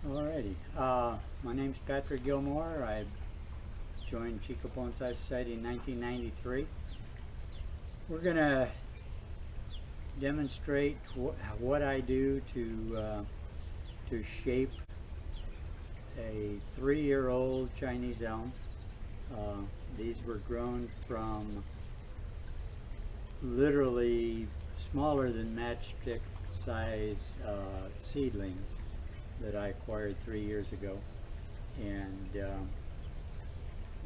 Alrighty, my name's Patrick Gilmore. I joined Chico Bonsai Society in 1993. We're going to demonstrate what I do to shape a 3-year-old Chinese elm. These were grown from literally smaller than matchstick size seedlings that I acquired 3 years ago, and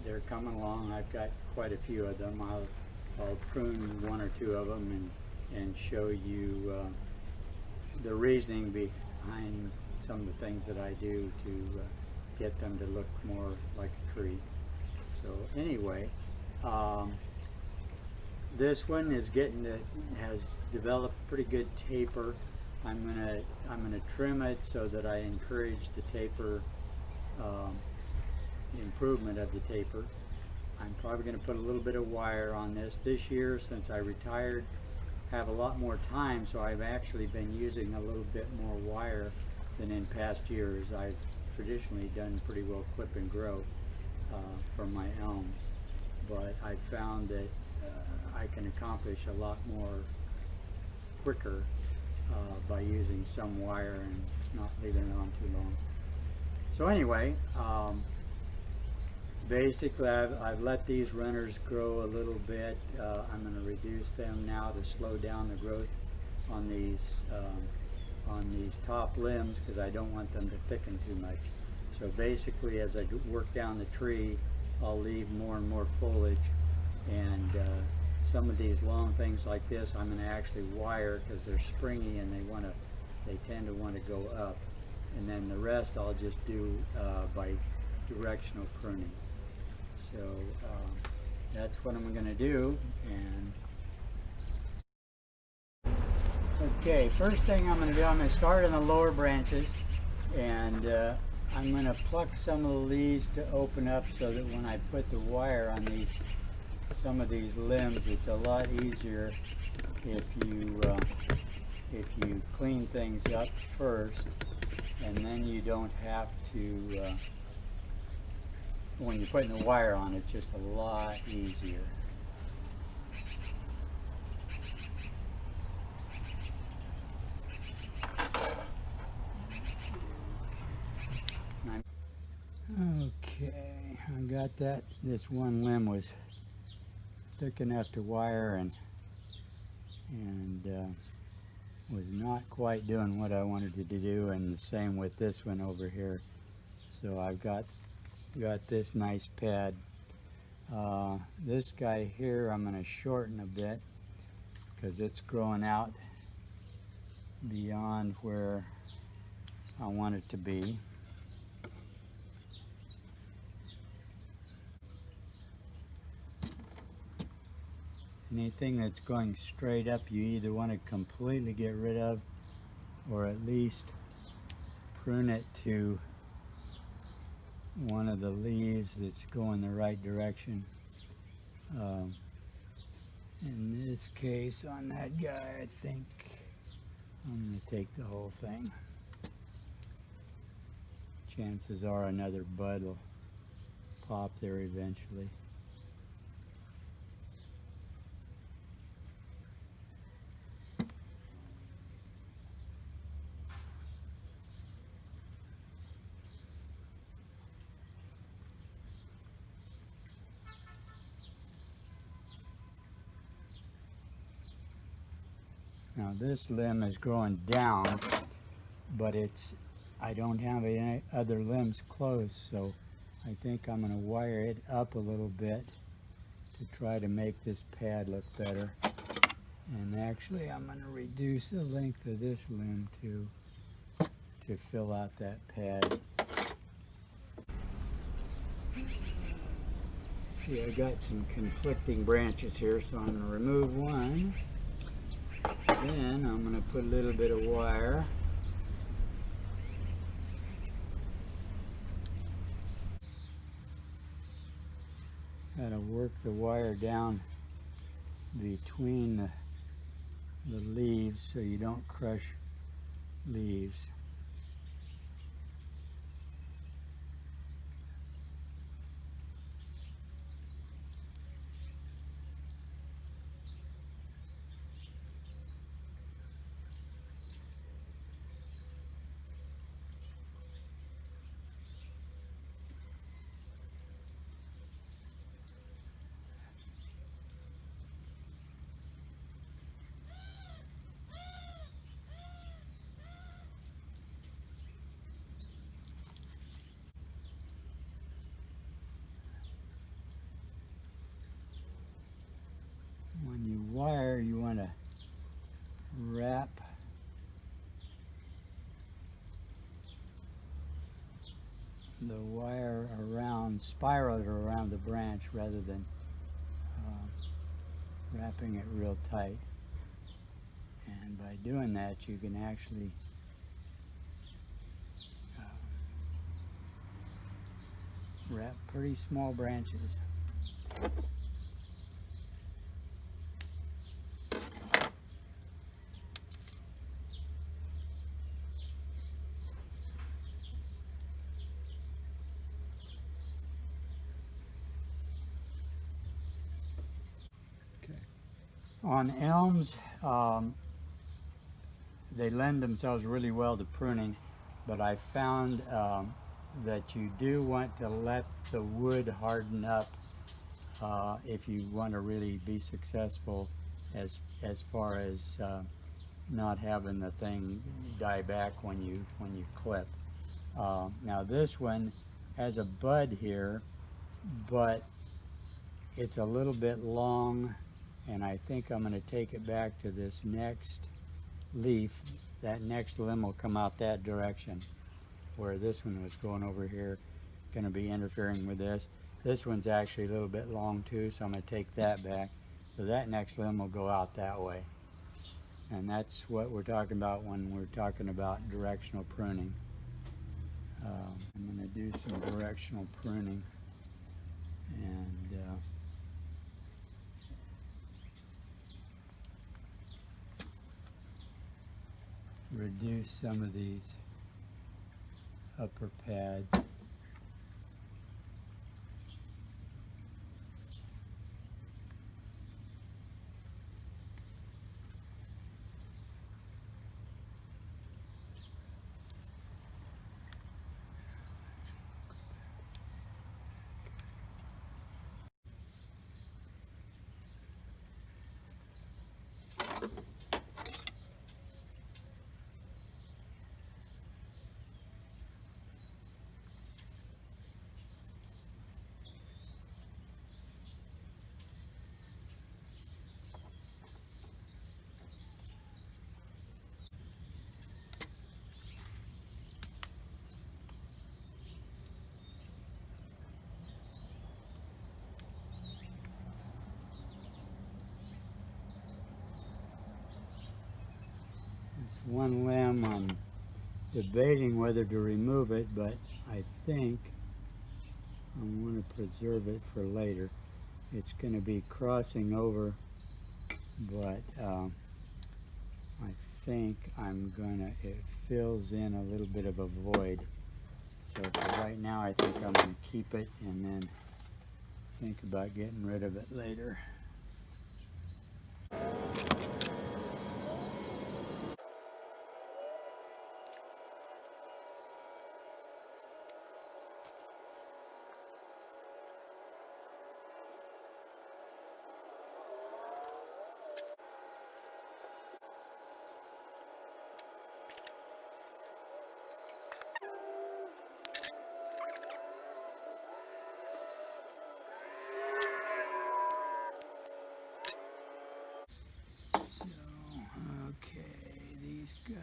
they're coming along. I've got quite a few of them. I'll prune one or two of them and show you the reasoning behind some of the things that I do to get them to look more like a tree. So anyway, this one has developed pretty good taper. I'm gonna trim it so that I encourage the taper, improvement of the taper. I'm probably going to put a little bit of wire on this. This year, since I retired, have a lot more time, so I've actually been using a little bit more wire than in past years. I've traditionally done pretty well clip and grow from my elms, but I found that I can accomplish a lot more quicker by using some wire and not leaving it on too long. So anyway, basically I've let these runners grow a little bit. I'm going to reduce them now to slow down the growth on these top limbs, because I don't want them to thicken too much. So basically, as I work down the tree, I'll leave more and more foliage, and some of these long things like this I'm going to actually wire because they're springy and they tend to want to go up, and then the rest I'll just do by directional pruning. So that's what I'm going to do. And okay, first thing I'm going to do, I'm going to start in the lower branches, and I'm going to pluck some of the leaves to open up so that when I put the wire on some of these limbs, it's a lot easier if you clean things up first, and then you don't have to, when you're putting the wire on, it's just a lot easier. Okay, I got that. This one limb was thick enough to wire and was not quite doing what I wanted it to do, and the same with this one over here. So I've got this nice pad. This guy here I'm going to shorten a bit because it's growing out beyond where I want it to be. Anything that's going straight up, you either want to completely get rid of, or at least prune it to one of the leaves that's going the right direction. In this case, on that guy, I think I'm going to take the whole thing. Chances are another bud will pop there eventually. Now this limb is growing down, but I don't have any other limbs close, so I think I'm going to wire it up a little bit to try to make this pad look better. And actually I'm going to reduce the length of this limb to fill out that pad. See, I got some conflicting branches here, so I'm going to remove one. Then I'm going to put a little bit of wire. Got to work the wire down between the leaves so you don't crush leaves. wire, you want to wrap the wire around, spiral it around the branch rather than wrapping it real tight. And by doing that, you can actually wrap pretty small branches. On elms, they lend themselves really well to pruning, but I found that you do want to let the wood harden up if you want to really be successful as far as not having the thing die back when you clip. Now this one has a bud here, but it's a little bit long, and I think I'm going to take it back to this next leaf. That next limb will come out that direction, where this one was going over here, going to be interfering with this. This one's actually a little bit long too, so I'm going to take that back. So that next limb will go out that way. And that's what we're talking about when we're talking about directional pruning. I'm going to do some directional pruning, and reduce some of these upper pads. One limb, I'm debating whether to remove it, but I think I want to preserve it for later. It's going to be crossing over, but I think I'm going to, it fills in a little bit of a void. So for right now, I think I'm going to keep it and then think about getting rid of it later. Guys,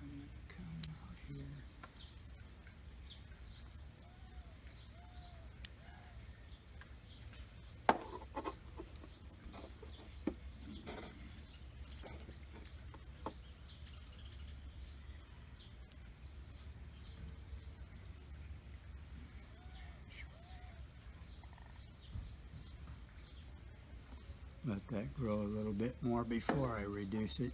I'm going to come out here. Let that grow a little bit more before I reduce it.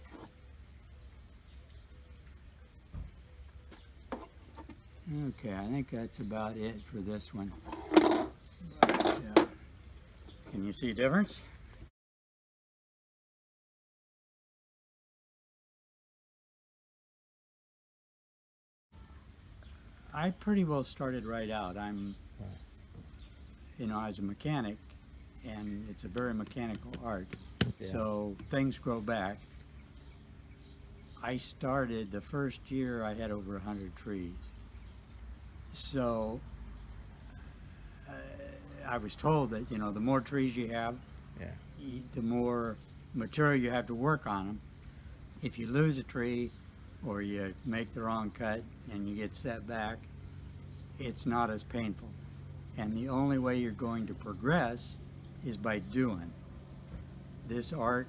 Okay, I think that's about it for this one. But, can you see a difference? I pretty well started right out. I'm, you know, as a mechanic, and it's a very mechanical art. Yeah. So things grow back. I started the first year I had over 100 trees. So I was told that, you know, the more trees you have, yeah, the more material you have to work on them. If you lose a tree or you make the wrong cut and you get set back, it's not as painful. And the only way you're going to progress is by doing. This art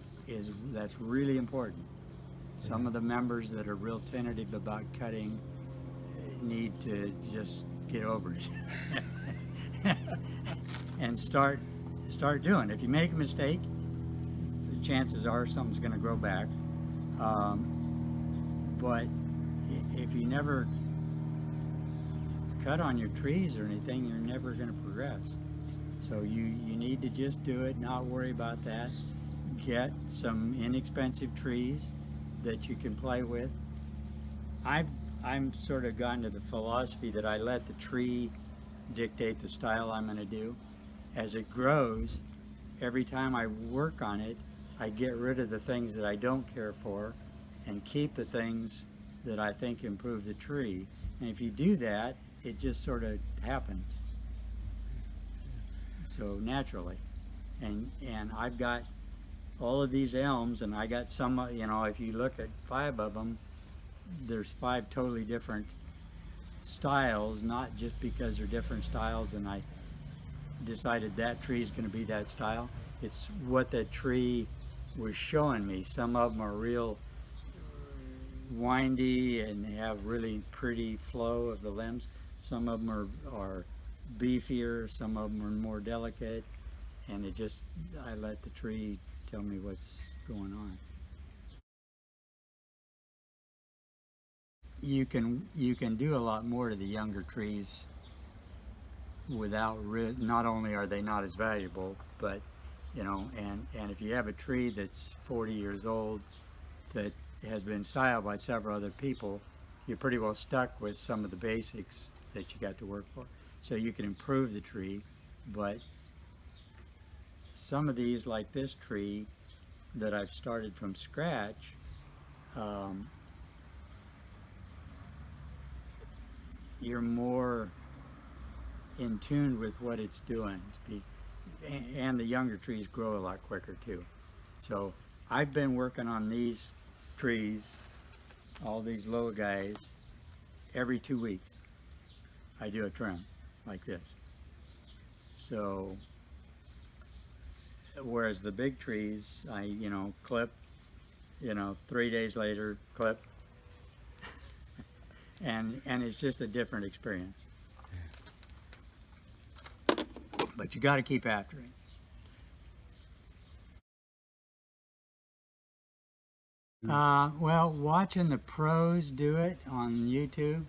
that's really important. Some of the members that are real tentative about cutting need to just get over it and start doing. If you make a mistake, the chances are something's going to grow back. But if you never cut on your trees or anything, you're never going to progress. So you need to just do it, not worry about that. Get some inexpensive trees that you can play with. I'm sort of gone to the philosophy that I let the tree dictate the style I'm going to do. As it grows, every time I work on it, I get rid of the things that I don't care for and keep the things that I think improve the tree. And if you do that, it just sort of happens. So naturally. And I've got all of these elms, and I got some, if you look at 5 of them, there's 5 totally different styles, not just because they're different styles and I decided that tree is going to be that style. It's what that tree was showing me. Some of them are real windy and have really pretty flow of the limbs. Some of them are beefier, some of them are more delicate, and I let the tree tell me what's going on. You can do a lot more to the younger trees without not only are they not as valuable, but and if you have a tree that's 40 years old that has been styled by several other people, you're pretty well stuck with some of the basics that you got to work for. So you can improve the tree, but some of these, like this tree that I've started from scratch, you're more in tune with what it's doing. And the younger trees grow a lot quicker too. So I've been working on these trees, all these little guys, every 2 weeks. I do a trim like this. So whereas the big trees, I clip, 3 days later, clip. and it's just a different experience. But you got to keep after it. Well, watching the pros do it on YouTube,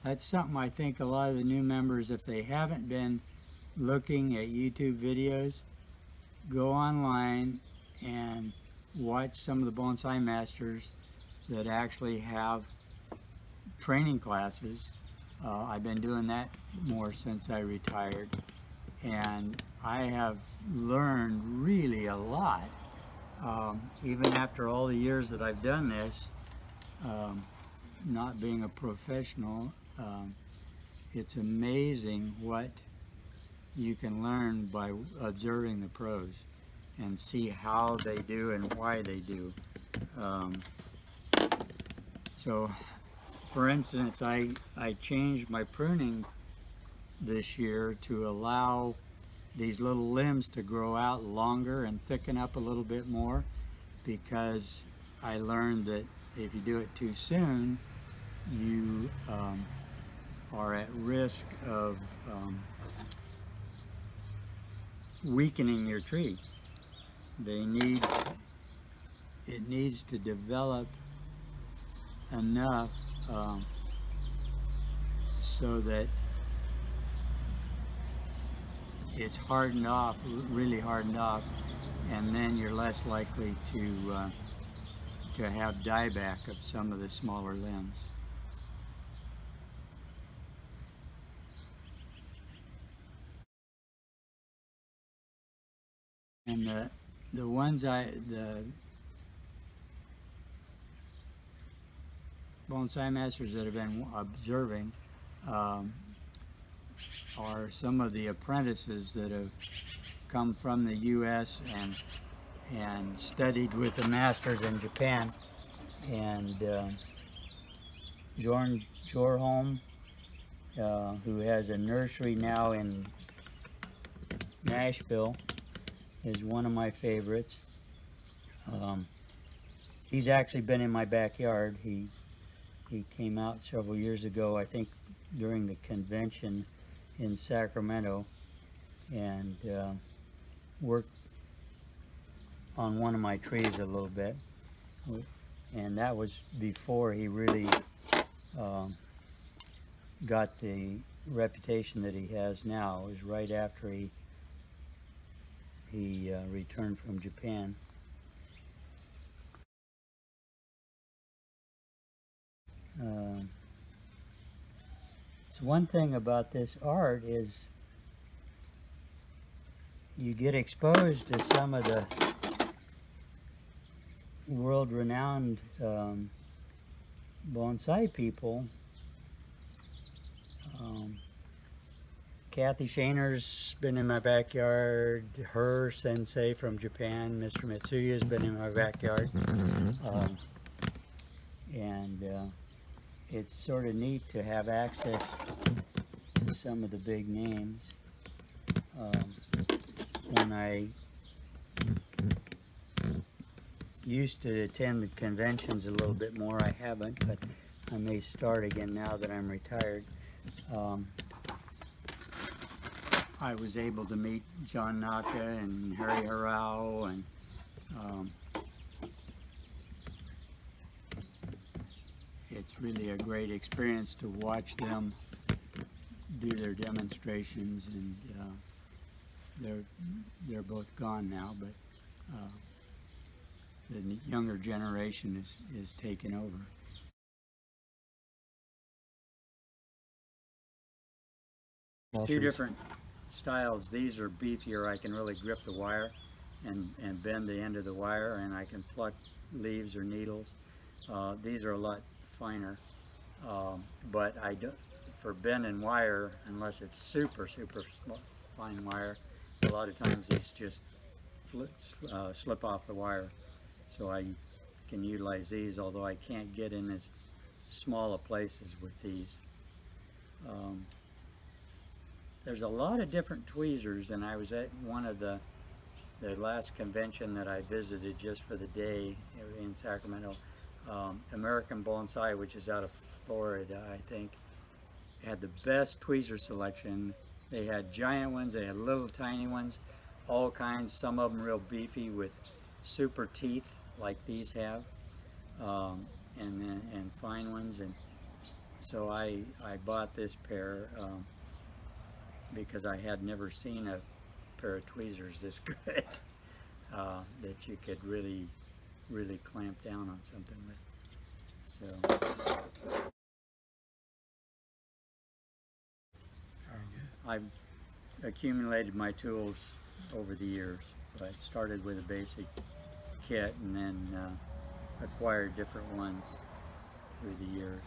that's something I think a lot of the new members, if they haven't been looking at YouTube videos, go online and watch some of the bonsai masters that actually have training classes. I've been doing that more since I retired, and I have learned really a lot. Even after all the years that I've done this, not being a professional, it's amazing what you can learn by observing the pros and see how they do and why they do. So, for instance, I changed my pruning this year to allow these little limbs to grow out longer and thicken up a little bit more, because I learned that if you do it too soon, you are at risk of weakening your tree. It needs to develop enough so that it's hardened off, really hardened off, and then you're less likely to have dieback of some of the smaller limbs. And the ones the bonsai masters that have been observing are some of the apprentices that have come from the U.S. and and studied with the masters in Japan. And Jorholm, who has a nursery now in Nashville, is one of my favorites. He's actually been in my backyard. He came out several years ago, I think during the convention in Sacramento, and worked on one of my trees a little bit. And that was before he really got the reputation that he has now. It was right after he returned from Japan. So one thing about this art is you get exposed to some of the world-renowned bonsai people. Kathy Shainer's been in my backyard. Her sensei from Japan, Mr. Mitsuya's been in my backyard. And it's sort of neat to have access to some of the big names. When I used to attend the conventions a little bit more, I haven't, but I may start again now that I'm retired. I was able to meet John Naka and Harry Harao, and it's really a great experience to watch them do their demonstrations, and they're both gone now, but the younger generation is taking over. Two different styles. These are beefier. I can really grip the wire and bend the end of the wire, and I can pluck leaves or needles. These are a lot finer, but I do, for bending wire, unless it's super small, fine wire, a lot of times these just slip off the wire. So I can utilize these, although I can't get in as small of places with these. There's a lot of different tweezers, and I was at one of the last convention that I visited just for the day in Sacramento. American Bonsai, which is out of Florida, I think, had the best tweezer selection. They had giant ones, they had little tiny ones, all kinds, some of them real beefy with super teeth like these have, and fine ones. And so I bought this pair because I had never seen a pair of tweezers this good that you could really clamp down on something with. So I've accumulated my tools over the years. I started with a basic kit and then acquired different ones through the years.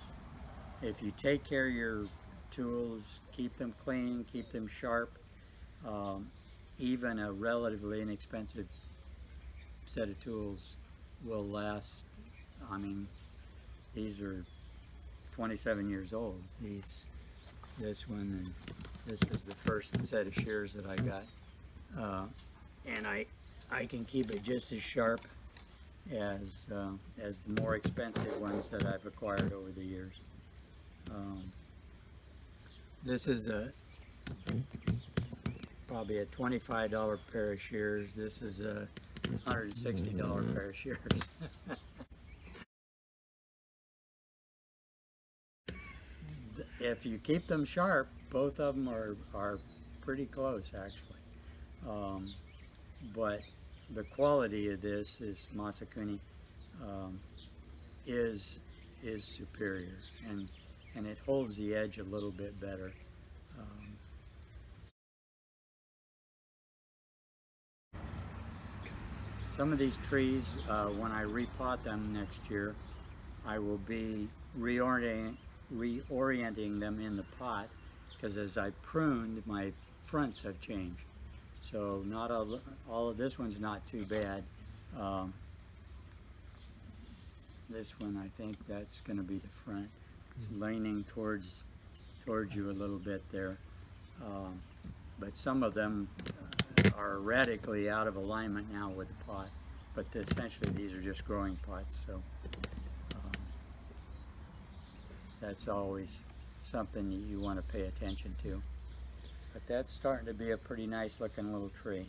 If you take care of your tools, keep them clean, keep them sharp, even a relatively inexpensive set of tools will last. I mean, these are 27 years old. This one, and this is the first set of shears that I got, and I can keep it just as sharp as the more expensive ones that I've acquired over the years. This is probably a $25 pair of shears. This is a $160 pair of shears. If you keep them sharp, both of them are pretty close, actually. But the quality of this is Masakuni is superior, and it holds the edge a little bit better. Some of these trees, when I repot them next year, I will be reorienting them in the pot, because as I pruned, my fronts have changed. So not all of this one's not too bad. Um, this one, I think that's going to be the front. It's leaning towards you a little bit there. But some of them are radically out of alignment now with the pot. But essentially these are just growing pots, so that's always something that you want to pay attention to. But that's starting to be a pretty nice looking little tree.